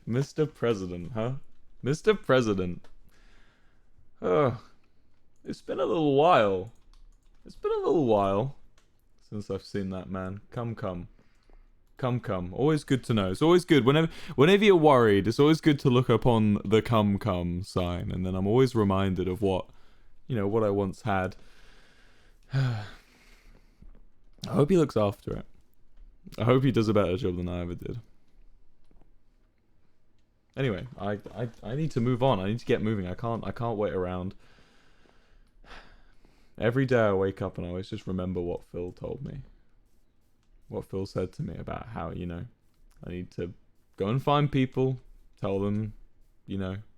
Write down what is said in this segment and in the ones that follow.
Mr. President, huh? Mr. President. Oh, it's been a little while. It's been a little while since I've seen that man. Come. Always good to know. It's always good. Whenever you're worried, it's always good to look upon the come sign, and then I'm always reminded of what I once had. I hope he looks after it. I hope he does a better job than I ever did. Anyway, I need to move on. I need to get moving. I can't wait around. Every day I wake up and I always just remember what Phil told me. What Phil said to me about how, I need to go and find people, tell them,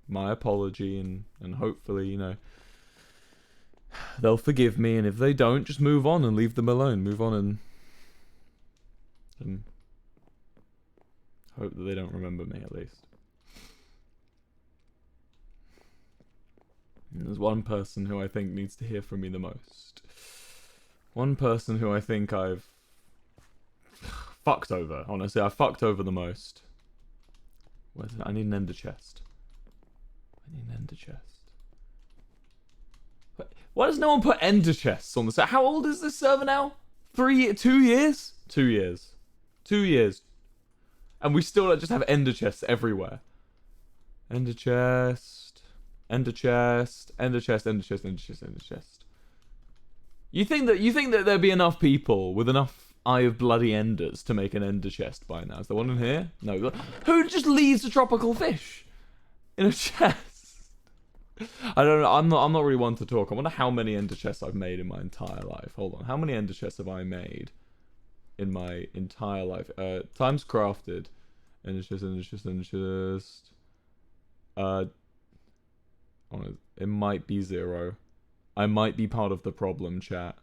my apology, and hopefully, they'll forgive me, and if they don't, just move on and leave them alone. Move on and hope that they don't remember me, at least. And there's one person who I think needs to hear from me the most. One person who I think I've fucked over. Honestly, I fucked over the most. Where's it? I need an ender chest. Why does no one put ender chests on the set? How old is this server now? 2 years? 2 years. 2 years. And we still just have ender chests everywhere. Ender chest. Ender chest. Ender chest. Ender chest. Ender chest. Ender chest. You think that there'd be enough people with enough Eye of Bloody Enders to make an ender chest by now? Is there one in here? No. Who just leaves a tropical fish in a chest? I don't know. I'm not really one to talk. I wonder how many ender chests I've made in my entire life. Hold on. How many ender chests have I made in my entire life? Times crafted. Ender chest. Ender chest. Ender chest. It might be 0. I might be part of the problem, chat.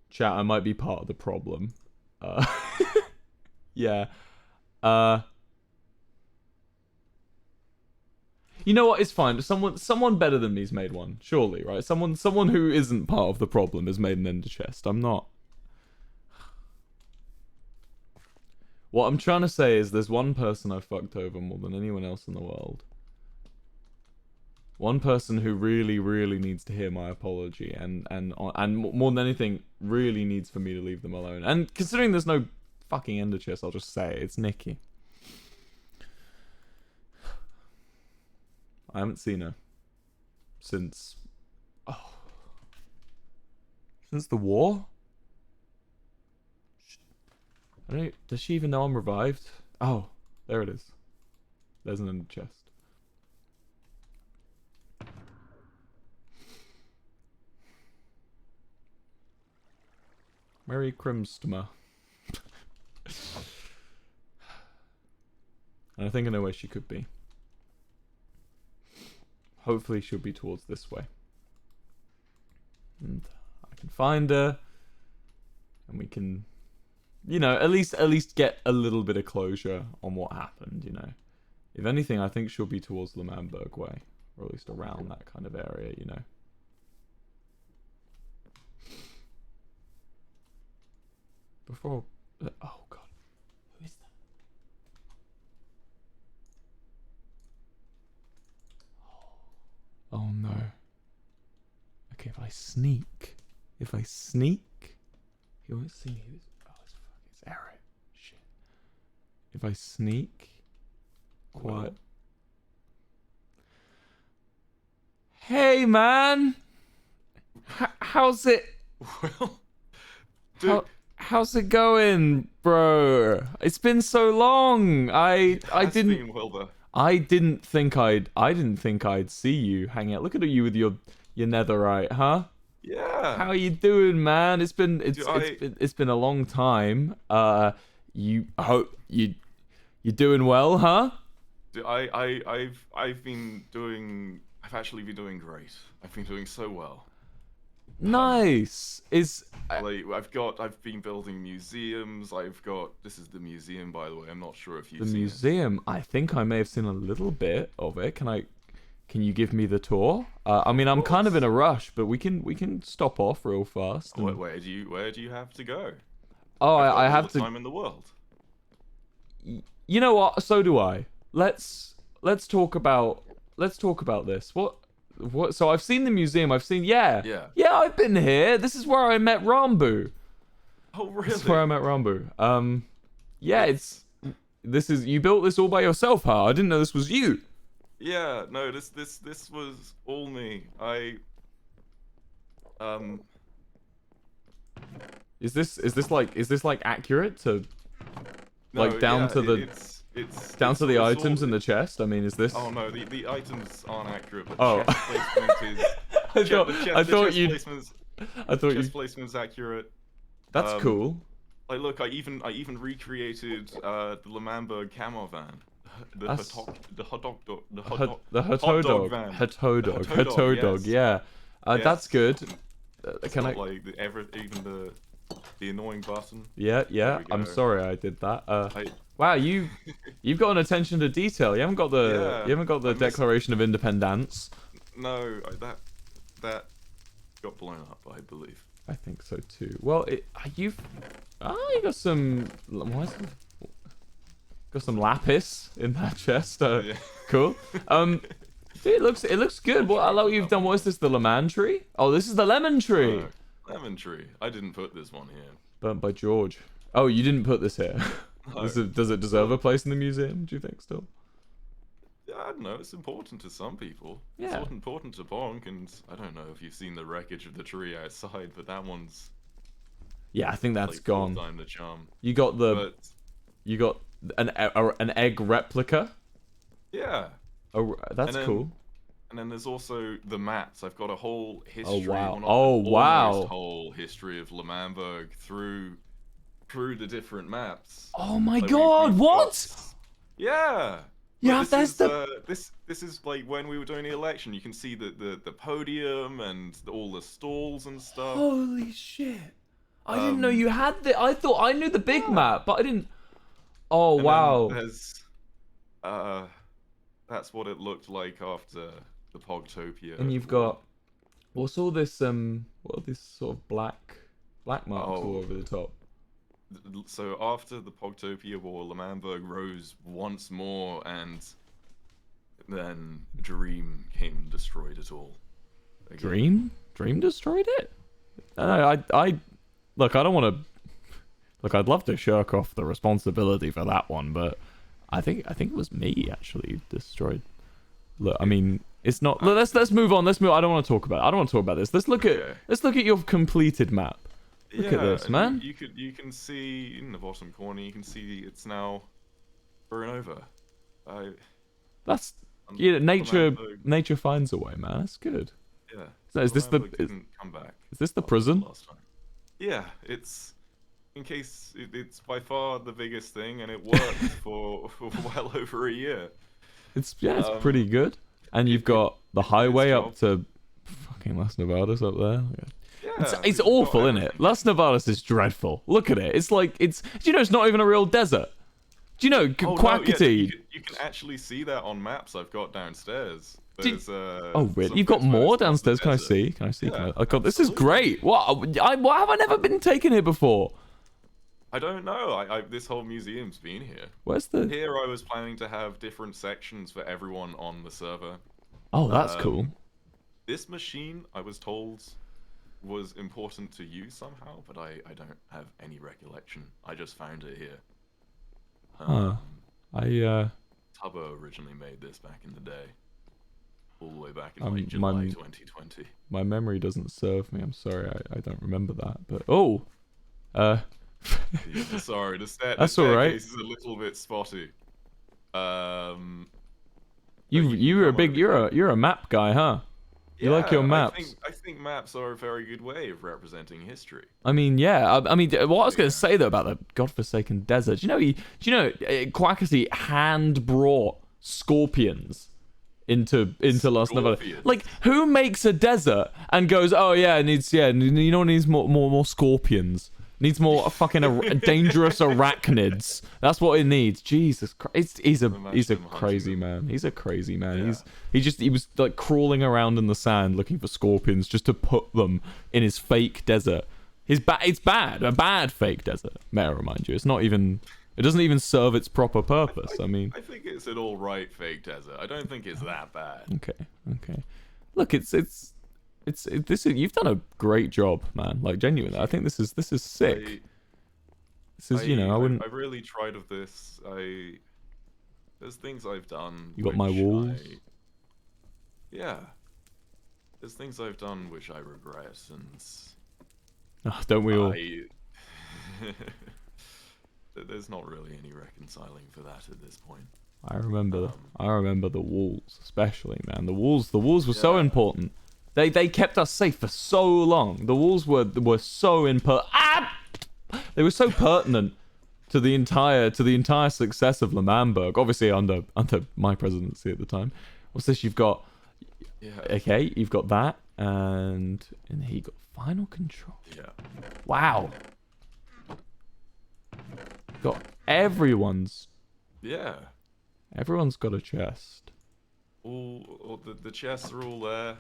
Chat, I might be part of the problem. Yeah. You know what? It's fine. Someone better than me's made one, surely, right? Someone who isn't part of the problem has made an ender chest. I'm not. What I'm trying to say is there's one person I've fucked over more than anyone else in the world. One person who really, really needs to hear my apology, and more than anything, really needs for me to leave them alone. And considering there's no fucking ender chest, I'll just say it's Nikki. I haven't seen her since the war. Does she even know I'm revived? Oh, there it is. There's an ender chest. Merry Crimstma. And I think I know where she could be. Hopefully she'll be towards this way. And I can find her. And we can you know, at least get a little bit of closure on what happened. You know, if anything, I think she'll be towards the Lemberg way, or at least around that kind of area. You know. Before, oh god, who is that? Oh no. Okay, if I sneak, he won't see me. Oh, it's Eric. Shit. If I sneak, quiet. Hey, man. How's it? Well, dude. How's it going, bro? It's been so long. I didn't think I'd see you hang out. Look at you with your netherite, huh? Yeah. How are you doing, man? It's been a long time. You hope you're doing well, huh? I've actually been doing great. I've been doing so well. Nice. I've been building museums. This is the museum, by the way. I'm not sure if you've seen the museum. I think I may have seen a little bit of it. Can you give me the tour? I mean, I'm kind of in a rush, but we can stop off real fast. And... Where do you have to go? Oh, I have all the time in the world. You know what? So do I. Let's talk about this. What? So I've seen the museum. Yeah. I've been here. This is where I met Rambu. Oh, really? This is where I met Rambu. Yeah. You built this all by yourself, huh? I didn't know this was you. Yeah. No. This was all me. Is this like accurate to? No, like down yeah, to the. It's down to the items in the chest. I mean, is this? Oh no, the items aren't accurate. But oh, chest placement is. I thought you. Chest placement's accurate. That's cool. Like, look, I even recreated the Lemberg camo van. The hot dog van. Hot dog. Yeah. That's good. Can I like even the annoying button? Yeah. I'm sorry I did that. Wow, you've got an attention to detail. You haven't got the Declaration of Independence. No, that got blown up, I believe. I think so too. Well, you got some. Got some lapis in that chest. Yeah. Cool. Dude, it looks good. I like what you've done. What is this? The lemon tree? Oh, this is the lemon tree. Lemon tree. I didn't put this one here. Burnt by George. Oh, you didn't put this here. No. Does it deserve a place in the museum? Do you think still? I don't know. It's important to some people. Yeah. It's not important to Bonk, and I don't know if you've seen the wreckage of the tree outside, but that one's. Yeah, I think that's like gone. Full-time the charm. You got an egg replica. Yeah. Oh, that's cool. And then there's also the maps. I've got a whole history. Wow. Whole history of Lemberg through the different maps. Oh my god! What? Yeah. Yeah, this is like when we were doing the election. You can see the podium and all the stalls and stuff. Holy shit! I didn't know you had the. I thought I knew the big map, but I didn't. Oh wow! There's, that's what it looked like after the Pogtopia. And you've got what's all this? What are these sort of black marks all over the top? So after the Pogtopia War, Lemberg rose once more, and then Dream came and destroyed it all. Again. Dream destroyed it? I look. I don't want to. Look, I'd love to shirk off the responsibility for that one, but I think it was me actually who destroyed. Look, I mean, it's not. Let's move on. Let's move. I don't want to talk about this. Let's look at your completed map. Look at this, man. You can see in the bottom corner. You can see it's now burnt over. That's nature finds a way, man. That's good. Yeah. So is this didn't come back? Is this the prison? Last time. Yeah, it's it's by far the biggest thing, and it worked for well over a year. It's pretty good. And you've got the highway up to fucking Las Nevadas up there. It's we've got awful, isn't it? everything. Las Nevadas is dreadful. Look at it. It's like it's. Do you know it's not even a real desert? Do you know Oh, no, Quackity? you can actually see that on maps I've got downstairs. Did- There's Oh, really? some You've got bits where more it's not the downstairs. Can I desert. see? Can I see? Yeah, Oh God, this is absolutely. great. What have I never been taken here before? I don't know. This whole museum's been here. Where's the? Here I was planning to have different sections for everyone on the server. Oh, that's cool. This machine, I was told, was important to you somehow, but I don't have any recollection. I just found it here. Tubbo originally made this back in the day. All the way back in like July 2020. My memory doesn't serve me. I'm sorry. I don't remember that. But oh, Yeah, sorry, the That's all right. staircase is a little bit spotty. you're a map guy, huh? You like your maps. I think maps are a very good way of representing history. I mean, yeah. I mean, what I was going to say though about the godforsaken desert. Do you know, Quackity hand brought scorpions into Las Nevadas. Scorpions? Like, who makes a desert and goes, oh yeah, it needs you know what needs more scorpions. Needs more fucking dangerous arachnids. That's what it needs. Jesus Christ, he's a crazy man. He's a crazy man. Yeah. He was like crawling around in the sand looking for scorpions just to put them in his fake desert. It's bad, a bad fake desert. May I remind you, it doesn't even serve its proper purpose. I mean, I think it's an all right fake desert. I don't think it's that bad. Okay. Look, you've done a great job, man. Like genuinely, I think this is sick. I wouldn't. I've really tried of this. There's things I've done. You got my which walls. Yeah. There's things I've done which I regret, and Don't we all? There's not really any reconciling for that at this point. I remember the walls, especially, man. The walls were so important. They kept us safe for so long. The walls were so they were so pertinent to the entire success of L'Manberg. Obviously under my presidency at the time. What's this? You've got you've got that, and he got final control. Yeah. Wow. Got everyone's got a chest. All the chests are all there.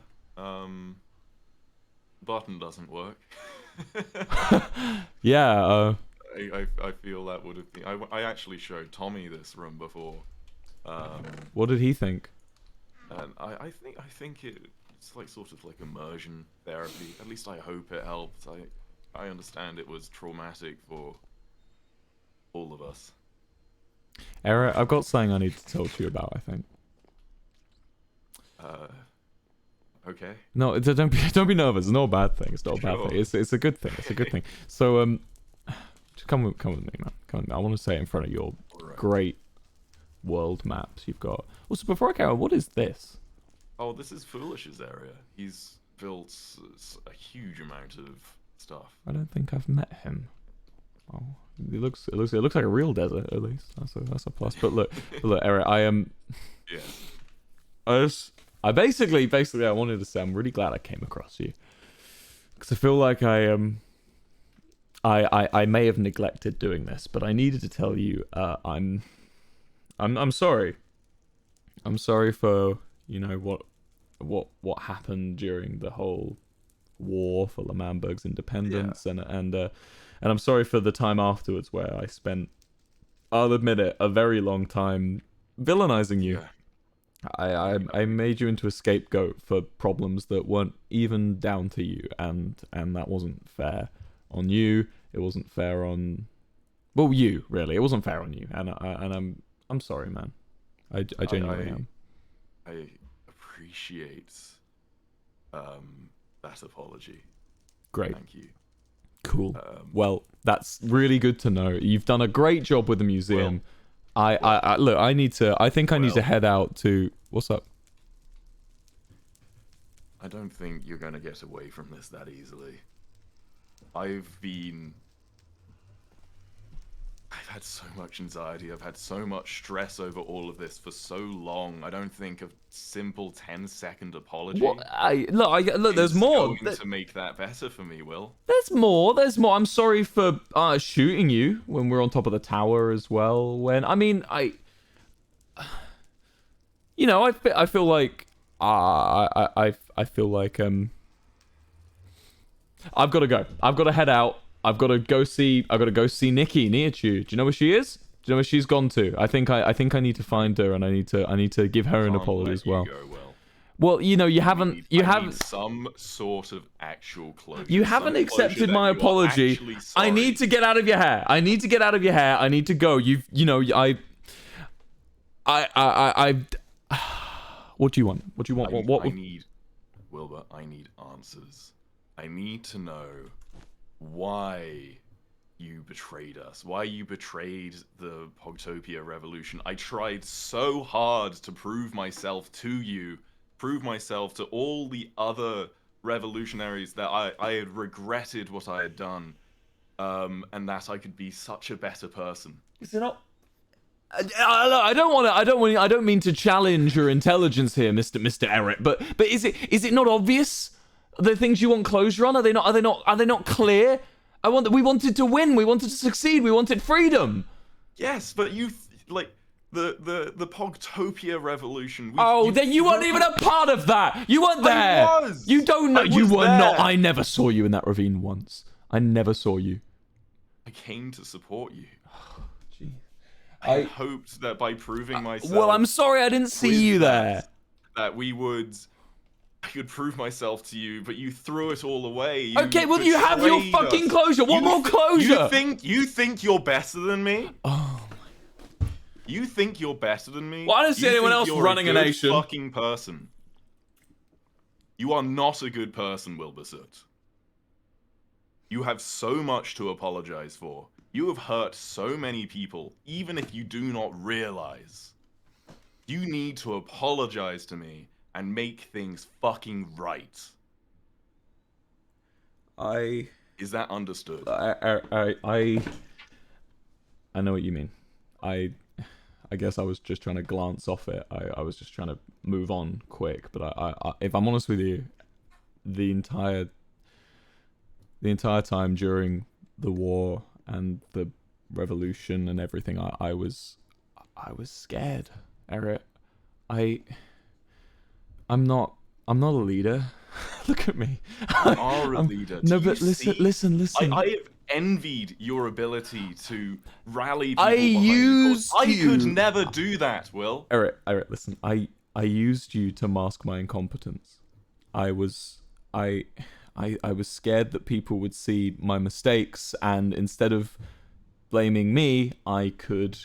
Button doesn't work. Yeah. I feel that would have been. I actually showed Tommy this room before. What did he think? And I think it's like sort of like immersion therapy. At least I hope it helped. I understand it was traumatic for all of us. Eric, I've got something I need to talk to you about, I think. Okay. No, don't be nervous. It's not a bad thing. It's not a bad thing. It's a good thing. It's a good thing. So just come with me, man. Come with me. I want to say it in front of your great world maps you've got. Also, before I carry on, what is this? Oh, this is Foolish's area. He's built a huge amount of stuff. I don't think I've met him. Oh, it looks like a real desert at least. That's a plus. But look, Eric, I am. Yes. I basically I wanted to say I'm really glad I came across you, because I feel like I may have neglected doing this, but I needed to tell you I'm sorry. I'm sorry for what happened during the whole war for L'Manberg's independence, and I'm sorry for the time afterwards where I spent, I'll admit it, a very long time villainizing you. Yeah. I made you into a scapegoat for problems that weren't even down to you, and that wasn't fair on you. It wasn't fair on, well, you really. It wasn't fair on you, and I'm sorry, man. I genuinely am. I appreciate that apology. Great. Thank you. Cool. Well, that's really good to know. You've done a great job with the museum. I look. I need to head out to. What's up? I don't think you're gonna get away from this that easily. I've been I've had so much anxiety. I've had so much stress over all of this for so long. I don't think a simple 10-second apology What? Look. There's is more. going to make that better for me, Will. There's more. There's more. I'm sorry for shooting you when we're on top of the tower as well. You know, I feel like I feel like I've got to go. I've got to head out. I've got to go see Nikki near you. Do you know where she is? Do you know where she's gone to? I think I need to find her, and I need to give her an apology as well. Well, you know, I need some sort of actual closure. You haven't accepted my apology. I need to get out of your hair. I need to get out of your hair. I need to go. What do you want? What do you want? Wilbur, I need answers. I need to know why you betrayed us. Why you betrayed the Pogtopia Revolution. I tried so hard to prove myself to you, prove myself to all the other revolutionaries that I had regretted what I had done, and that I could be such a better person. Is it not? I don't mean to challenge your intelligence here, Mr. Eric, but is it not obvious? The things you want closure on, are they not clear? We wanted to win, we wanted to succeed, we wanted freedom. Yes, but the Pogtopia Revolution. Then you weren't even a part of that. You weren't there. I was. You don't know. You were not. I never saw you in that ravine once. I never saw you. I came to support you. Gee. I hoped that by proving myself. Well, I'm sorry I didn't see you there. That I could prove myself to you, but you threw it all away. Okay, well, you have your fucking closure. What more closure? You think you're better than me? Oh my. You think you're better than me? Well, I don't see anyone else running a nation. Fucking person. You are not a good person, WilburSoot. You have so much to apologize for. You have hurt so many people, even if you do not realize. You need to apologize to me and make things fucking right. Is that understood? I know what you mean. I guess I was just trying to glance off it. I was just trying to move on quick. But I if I'm honest with you, the entire time during the war and the revolution and everything, I was scared, Eric. I'm not a leader. Look at me. You are a leader. No, but listen. I have envied your ability to rally people I could never do that, Will. Eric, listen. I used you to mask my incompetence. I was scared that people would see my mistakes, and instead of blaming me, I could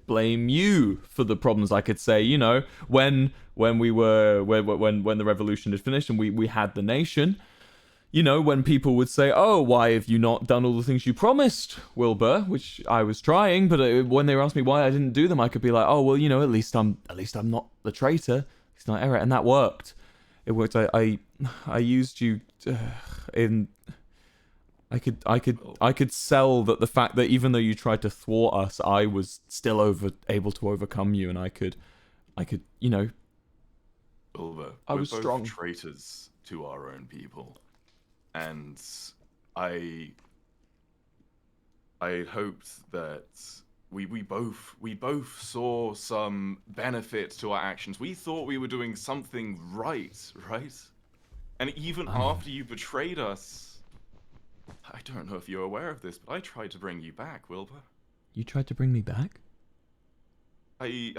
blame you for the problems. I could say, you know, when the revolution had finished and we had the nation, you know, when people would say, oh, why have you not done all the things you promised, Wilbur? Which I was trying, but when they were asking me why I didn't do them, I could be like, oh, well, you know, at least I'm not the traitor. It's not Eric, and that worked. It worked. I used you in. I could sell that the fact that even though you tried to thwart us, I was still able to overcome you, and I could, you know. Wilbur, I was we're both strong. Traitors to our own people, and I hoped that we both saw some benefit to our actions. We thought we were doing something right? And even after you betrayed us. I don't know if you're aware of this, but I tried to bring you back, Wilbur. You tried to bring me back? I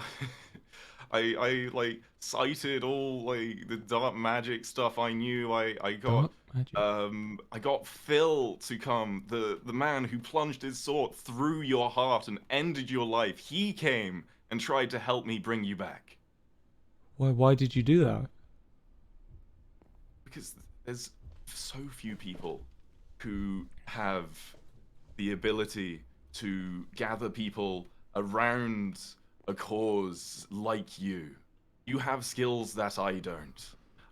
like cited all like the dark magic stuff I knew. I got Phil to come, the man who plunged his sword through your heart and ended your life. He came and tried to help me bring you back. Why did you do that? Because there's so few people who have the ability to gather people around a cause like you. You have skills that I don't.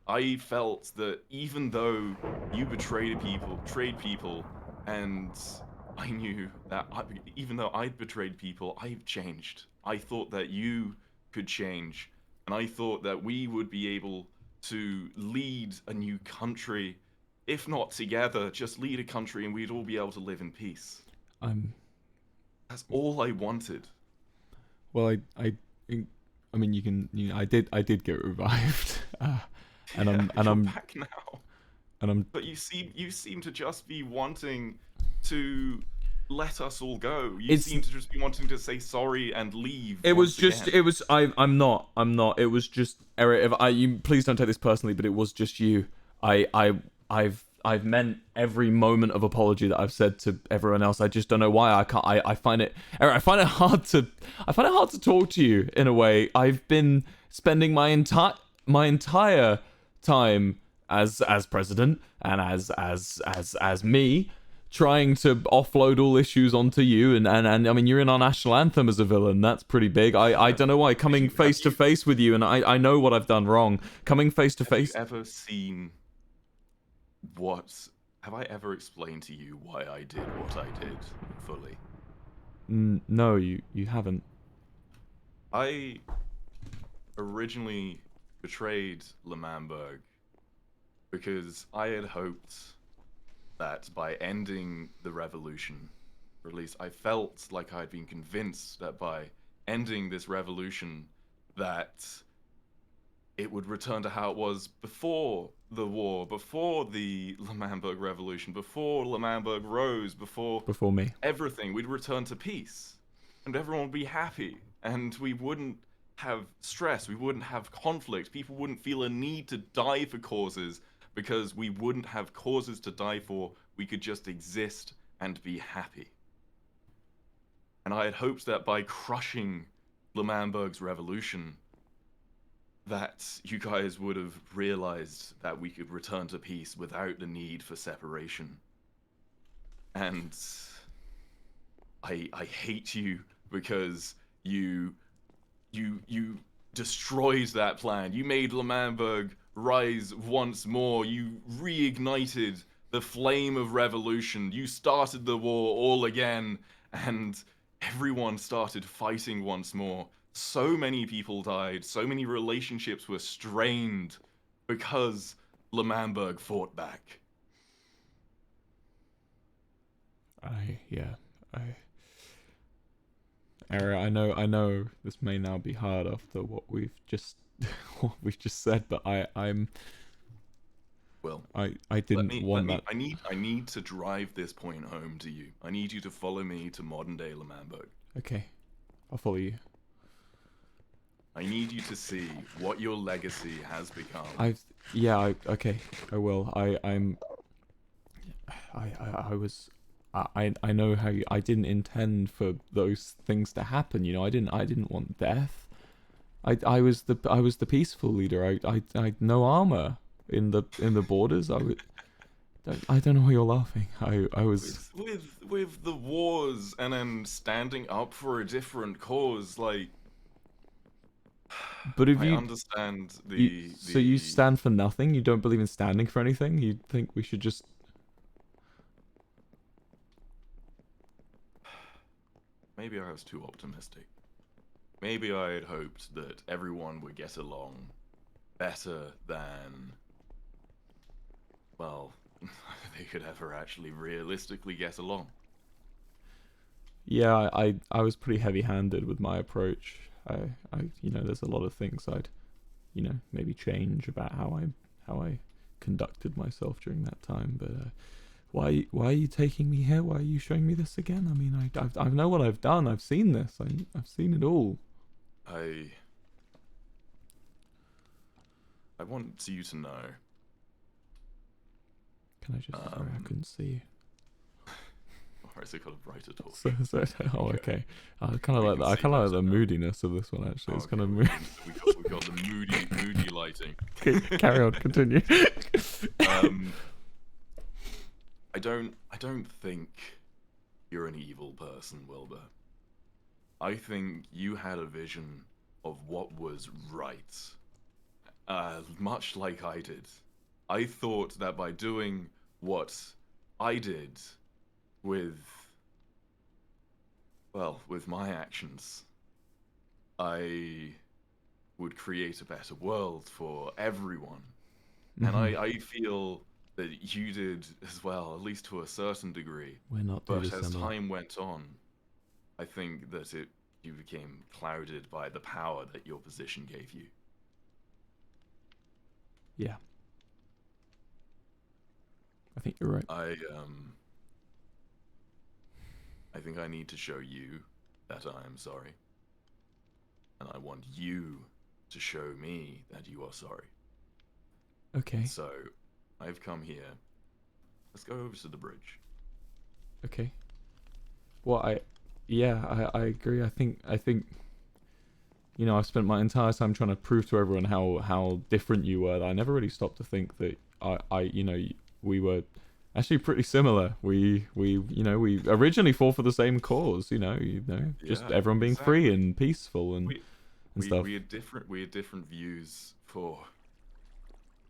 I felt that even though you betrayed people, and I knew that even though I'd betrayed people, I've changed. I thought that you could change, and I thought that we would be able to lead a new country, if not together, just lead a country, and we'd all be able to live in peace. I'm That's all I wanted. well. I mean, I did get revived, and Yeah, and you're I'm back now. and I'm. But you seem to just be wanting to let us all go. You It's seem to just be wanting to say sorry and leave. It was once just. again. It was. I'm not. I'm not. It was just. Eric, if you please don't take this personally, but it was just you. I've meant every moment of apology that I've said to everyone else. I just don't know why. I can't. I find it. Eric, I find it hard to. I find it hard to talk to you in a way. I've been spending my entire time as president and as me trying to offload all issues onto you, and I mean, you're in our national anthem as a villain. That's pretty big. I don't know why. Coming face to face with you, and I know what I've done wrong. Coming face to face. Have you ever seen what? Have I ever explained to you why I did what I did fully? No, you haven't. I originally betrayed L'Manberg because I had hoped that by ending the revolution, or at least I felt like I'd been convinced that by ending this revolution that it would return to how it was before the war, before the L'Manberg revolution, before L'Manberg rose, before Me. everything. We'd return to peace, and everyone would be happy, and we wouldn't have stress, we wouldn't have conflict, people wouldn't feel a need to die for causes, because we wouldn't have causes to die for, we could just exist and be happy. And I had hoped that by crushing L'Manberg's revolution, that you guys would have realized that we could return to peace without the need for separation. And I hate you because you destroyed that plan. You made L'Manberg rise once more. You reignited the flame of revolution. You started the war all again, and everyone started fighting once more. So many people died, so many relationships were strained because L'Manberg fought back. Eric, I know this may now be hard after what we've just said, but I'm Well, I didn't want that. I need to drive this point home to you. I need you to follow me to modern day L'Manberg. Okay, I'll follow you. I need you to see what your legacy has become. Okay, I will. I know how I didn't intend for those things to happen. You know, I didn't want death. I was the peaceful leader. I had no armor in the borders. I don't know why you're laughing. I was with the wars and then standing up for a different cause, like. But if I you understand so you stand for nothing. You don't believe in standing for anything. You think we should just. Maybe I was too optimistic. Maybe I had hoped that everyone would get along better than, well, they could ever actually realistically get along. Yeah, I was pretty heavy-handed with my approach. There's a lot of things I'd, maybe change about how I conducted myself during that time. But why are you taking me here? Why are you showing me this again? I mean, I know what I've done. I've seen this. I've seen it all. I want you to know. Can I just? Sorry, I couldn't see you. Or is it got a brighter talk? Okay. I kind of like that. I kind of like the moodiness of this one. Actually, it's kind of moody. We got the moody lighting. Okay, carry on. Continue. I don't think you're an evil person, Wilbur. I think you had a vision of what was right. Much like I did. I thought that by doing what I did with Well, with my actions, I would create a better world for everyone. And Mhm. I feel that you did as well, at least to a certain degree. We're not too But as dissimilar. time went on, I think that you became clouded by the power that your position gave you. Yeah, I think you're right. I think I need to show you that I am sorry. And I want you to show me that you are sorry. Okay. So, I've come here. Let's go over to the bridge. Okay. Well, I agree. I think, you know, I've spent my entire time trying to prove to everyone how different you were. That I never really stopped to think that you know, we were actually pretty similar. You know, we originally fought for the same cause. You know, just Yeah, everyone being free exactly. and peaceful and We stuff. we had different views for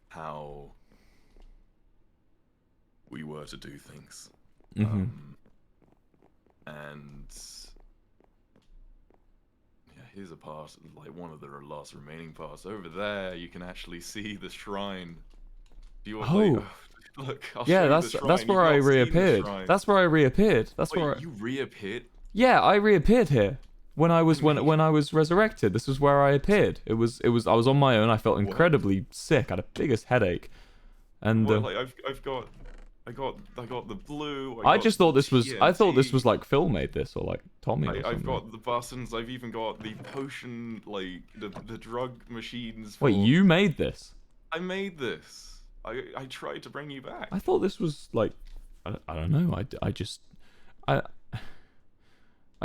how we were to do things. Mm-hmm. And yeah, here's a part, like one of the last remaining parts. Over there, you can actually see the shrine. Do you want, like, Oh, look, I'll show yeah. you the That's shrine. You've where I not seen the reappeared. shrine. That's where I reappeared. That's Wait, where. you reappeared? Yeah, I reappeared here when I I was mean, when I was resurrected. This is where I appeared. It was I was on my own. I felt what? incredibly sick. I had a biggest headache, and What, like, I got the blue, I I got just thought the this was I thought this was TNT, like Phil made this or like Tommy or I've something. got the buttons, I've even got the potion, like, the drug machines Wait, for... you made this? I made this. I tried to bring you back. I thought this was like I don't know. I just I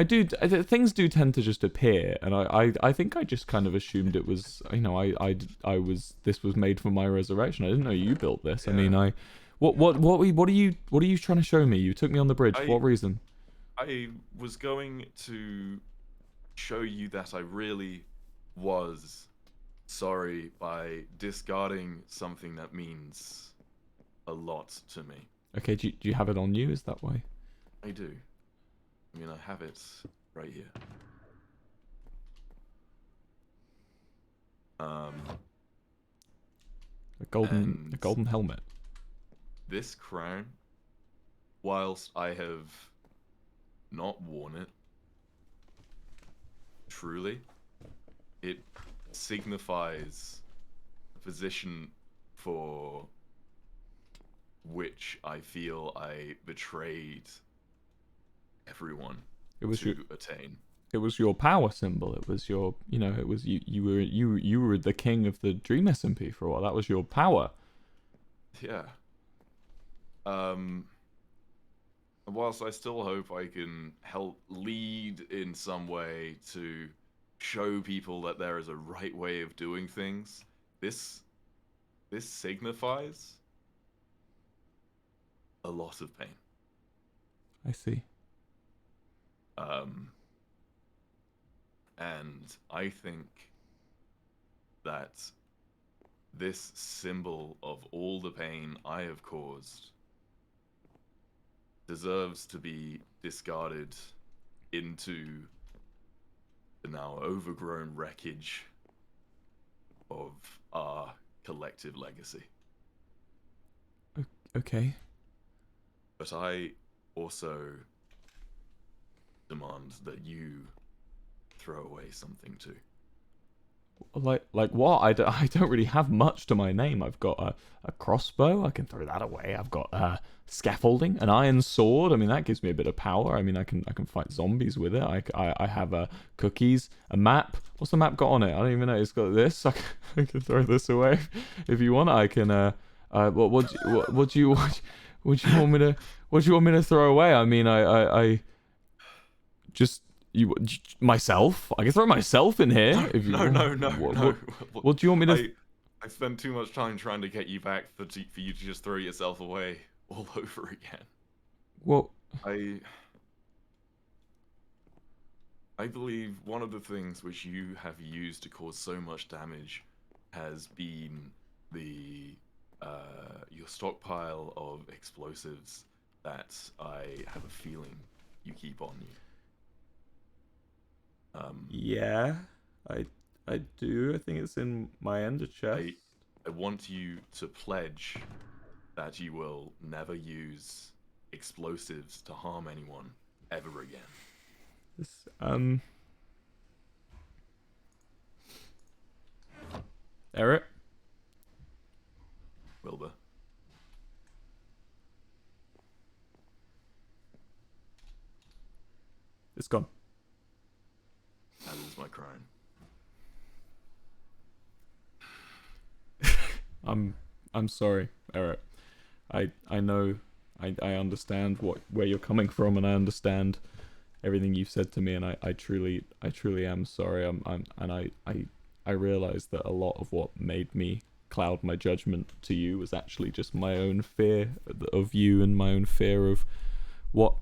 things do tend to just appear, and I think I just kind of assumed it was, you know, I was this was made for my resurrection. I didn't know you built this. I mean, Yeah. what are you trying to show me? You took me on the bridge for I what reason? I was going to show you that I really was sorry by discarding something that means a lot to me. Okay, do you have it on you? Is that why? I do. I mean, I have it right here. Um, A and golden helmet. this crown, whilst I have not worn it, truly, it signifies a position for which I feel I betrayed everyone It was to attain. it was your power symbol. It was your, you know, it was you were the king of the Dream SMP for a while. That was your power. Yeah. Whilst I still hope I can help lead in some way to show people that there is a right way of doing things, this signifies a lot of pain. I see. And I think that this symbol of all the pain I have caused deserves to be discarded into the now overgrown wreckage of our collective legacy. Okay. But I also demand that you throw away something too. Like what? I don't really have much to my name. I've got a crossbow. I can throw that away. I've got scaffolding, an iron sword. I mean, that gives me a bit of power. I mean, I can fight zombies with it. I have cookies, a map. What's the map got on it? I don't even know. It's got this. I can throw this away if you want. I can what do you want me to throw away? I mean, I just you myself. I can throw myself in here if you. No. What do you want me to? I spent too much time trying to get you back for you to just throw yourself away all over again. Well, I believe one of the things which you have used to cause so much damage has been the your stockpile of explosives that I have a feeling you keep on you. Yeah, I I do. I think it's in my ender chest. I want you to pledge that you will never use explosives to harm anyone ever again. This, Eric? Wilbur. It's gone. That is my crown. I'm sorry, Eric. I know I understand where you're coming from, and I understand everything you've said to me, and I truly am sorry. I realize that a lot of what made me cloud my judgment to you was actually just my own fear of you, and my own fear of what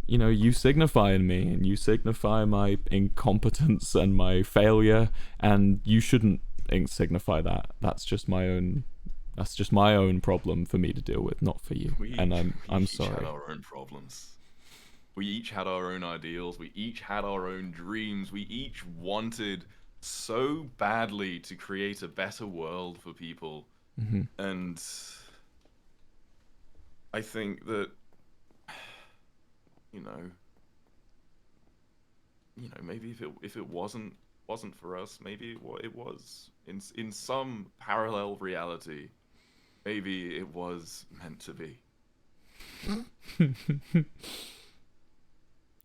you signify in me, and you signify my incompetence and my failure, and you shouldn't signify that. That's just my own problem for me to deal with, not for you. I'm sorry. We each had our own problems. We each had our own ideals. We each had our own dreams. We each wanted so badly to create a better world for people. Mm-hmm. And I think that maybe if it wasn't for us, maybe it was in some parallel reality. Maybe it was meant to be.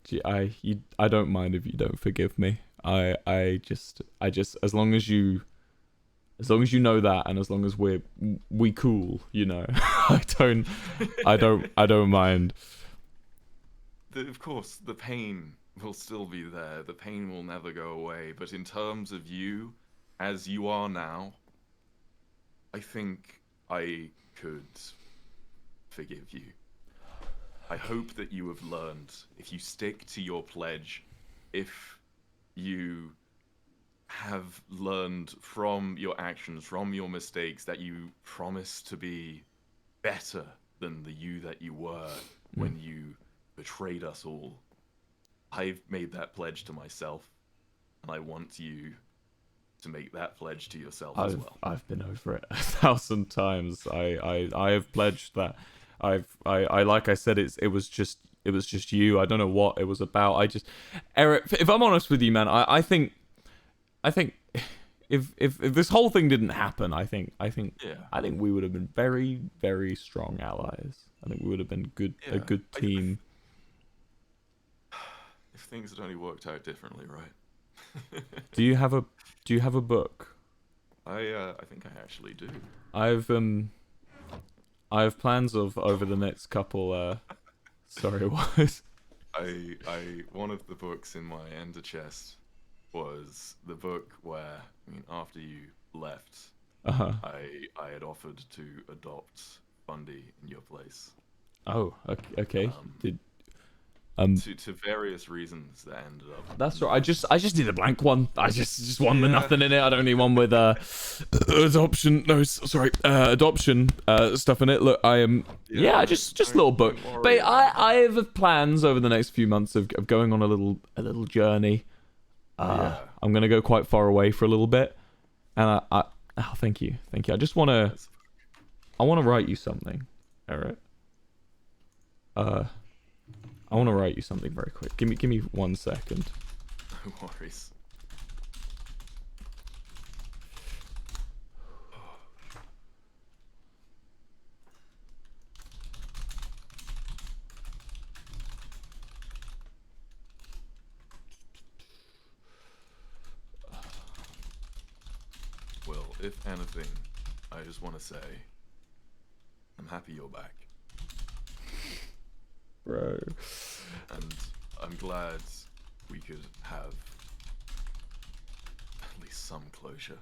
Gee, I don't mind if you don't forgive me. I just as long as you know that, and as long as we cool, I don't mind. Of course, the pain will still be there. The pain will never go away. But in terms of you, as you are now, I think I could forgive you. I hope that you have learned, if you stick to your pledge, if you have learned from your actions, from your mistakes, that you promise to be better than the you that you were when you betrayed us all. I've made that pledge to myself, and I want you to make that pledge to yourself as well. I've been over it 1,000 times. I have pledged that. I like I said, it was just you. I don't know what it was about. Eric, if I'm honest with you, man, I think if this whole thing didn't happen, I think we would have been very, very strong allies. I think we would have been a good team. If things had only worked out differently, right? Do you have a book? I think I actually do. I have plans of over the next couple. Sorry, what? One of the books in my ender chest was the book where, after you left, I had offered to adopt Bundy in your place. Oh, okay. To various reasons that ended up. That's right. I just need a blank one. I just one with nothing in it. I don't need one with adoption. No, sorry, adoption stuff in it. Look, I am. Yeah, just a little book. But I have plans over the next few months of going on a little journey. I'm gonna go quite far away for a little bit, and thank you. I just wanna write you something, Eric. I want to write you something very quick. Give me 1 second. No worries. Well, if anything, I just want to say, I'm happy you're back. Bro. And I'm glad we could have at least some closure.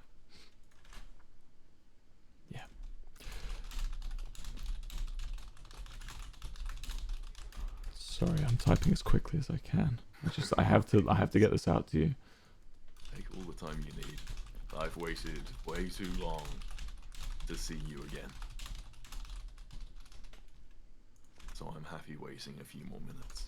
Yeah. Sorry, I'm typing as quickly as I can. I have to get this out to you. Take all the time you need. I've waited way too long to see you again. So I'm happy waiting a few more minutes.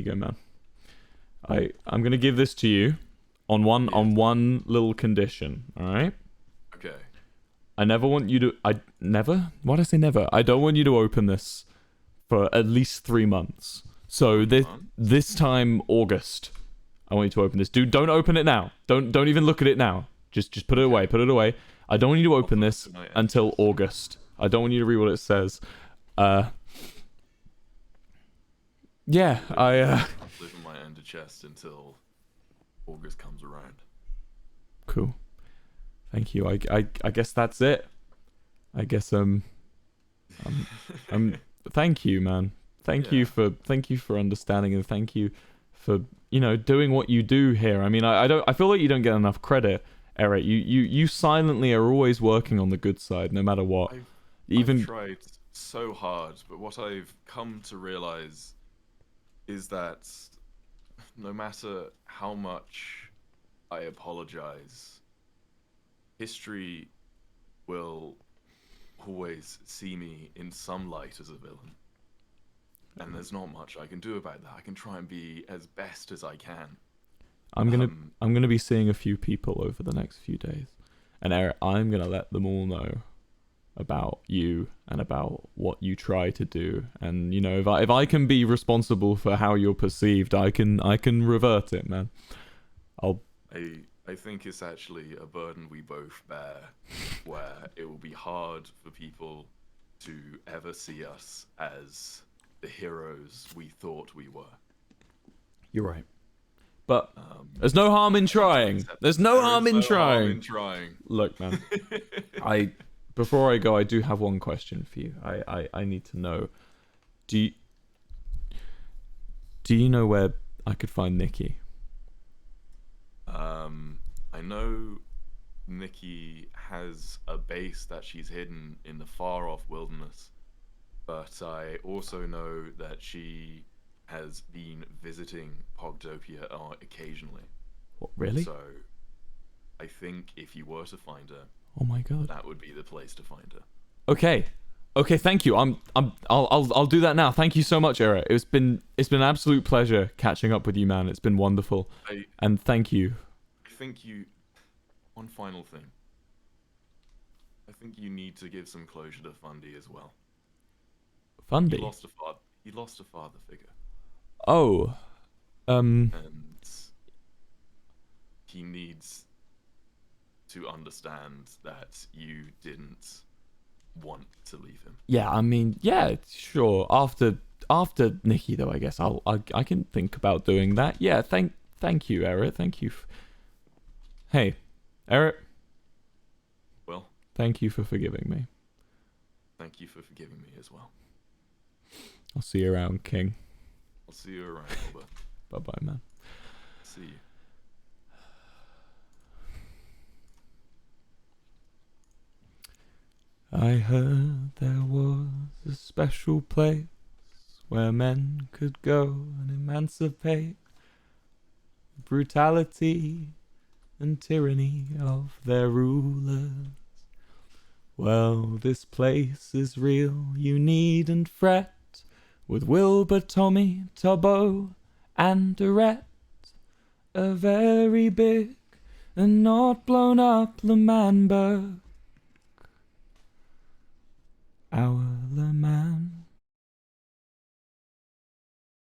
go, man. I'm gonna give this to you on one little condition. All right. Okay. I never want you to. Never. Why'd I say never? I don't want you to open this for at least 3 months. So this time August, I want you to open this. Dude, don't open it now. Don't even look at it now. Just put it away. Put it away. I don't want you to open this until August. I don't want you to read what it says. Yeah, I'll live in my ender chest until August comes around. Cool. Thank you. I guess that's it. I guess thank you, man. Thank you for understanding, and thank you for doing what you do here. I mean, I feel like you don't get enough credit, Eric. You silently are always working on the good side, no matter what. I've tried so hard, but what I've come to realize is that no matter how much I apologize, history will always see me in some light as a villain. And there's not much I can do about that. I can try and be as best as I can. I'm gonna be seeing a few people over the next few days, and Eric, I'm gonna let them all know about you and about what you try to do. And if I can be responsible for how you're perceived, I can revert it, man. I think it's actually a burden we both bear, where it will be hard for people to ever see us as the heroes we thought we were. You're right. But there's no harm in trying. There's no harm in trying. Look, man. Before I go, I do have one question for you. I need to know. Do you know where I could find Nikki? I know Nikki has a base that she's hidden in the far off wilderness, but I also know that she has been visiting Pogtopia occasionally. What, really? So I think if you were to find her, oh my god, that would be the place to find her. Okay, thank you. I'll do that now. Thank you so much, Eric. It's been an absolute pleasure catching up with you, man. It's been wonderful. And thank you. I think one final thing. I think you need to give some closure to Fundy as well. Fundy? He lost a father figure. Oh. And he needs to understand that you didn't want to leave him. Yeah, I mean, yeah, sure. After Nikki, though, I guess I can think about doing that. Yeah, thank you, Eric. Thank you. Hey, Eric. Well. Thank you for forgiving me. Thank you for forgiving me as well. I'll see you around, King. I'll see you around, Albert. Bye-bye, man. See you. I heard there was a special place where men could go and emancipate the brutality and tyranny of their rulers. Well, this place is real, you needn't fret, with Wilbur, Tommy, Tubbo, and Dorette. A very big and not blown up L'Manberg. Our